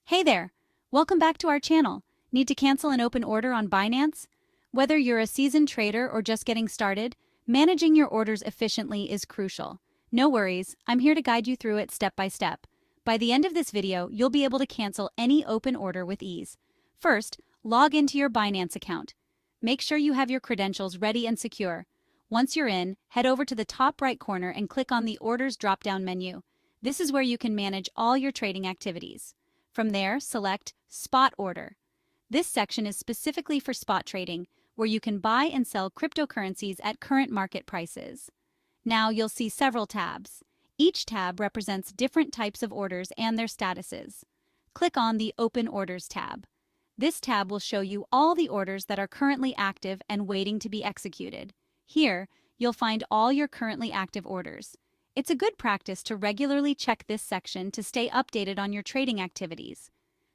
Hey there! Welcome back to our channel. Need to cancel an open order on Binance? Whether you're a seasoned trader or just getting started, managing your orders efficiently is crucial. No worries, I'm here to guide you through it step by step. By the end of this video, you'll be able to cancel any open order with ease. First, log into your Binance account. Make sure you have your credentials ready and secure. Once you're in, head over to the top right corner and click on the Orders drop-down menu. This is where you can manage all your trading activities. From there, select Spot Order. This section is specifically for spot trading, where you can buy and sell cryptocurrencies at current market prices. Now you'll see several tabs. Each tab represents different types of orders and their statuses. Click on the Open Orders tab. This tab will show you all the orders that are currently active and waiting to be executed. Here, you'll find all your currently active orders. It's a good practice to regularly check this section to stay updated on your trading activities.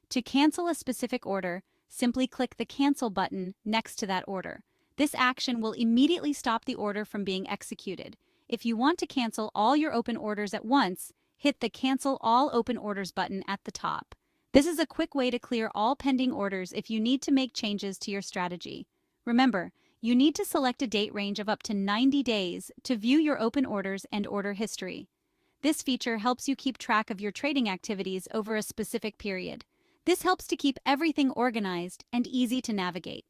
To cancel a specific order, simply click the Cancel button next to that order. This action will immediately stop the order from being executed. If you want to cancel all your open orders at once, hit the Cancel All Open Orders button at the top. This is a quick way to clear all pending orders if you need to make changes to your strategy. Remember, you need to select a date range of up to 90 days to view your open orders and order history. This feature helps you keep track of your trading activities over a specific period. This helps to keep everything organized and easy to navigate.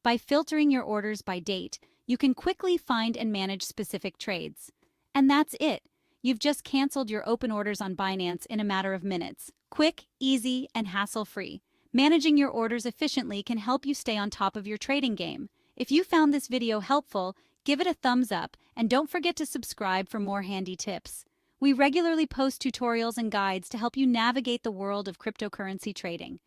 By filtering your orders by date, you can quickly find and manage specific trades. And that's it. You've just canceled your open orders on Binance in a matter of minutes. Quick, easy, and hassle-free. Managing your orders efficiently can help you stay on top of your trading game. If you found this video helpful, give it a thumbs up and don't forget to subscribe for more handy tips. We regularly post tutorials and guides to help you navigate the world of cryptocurrency trading.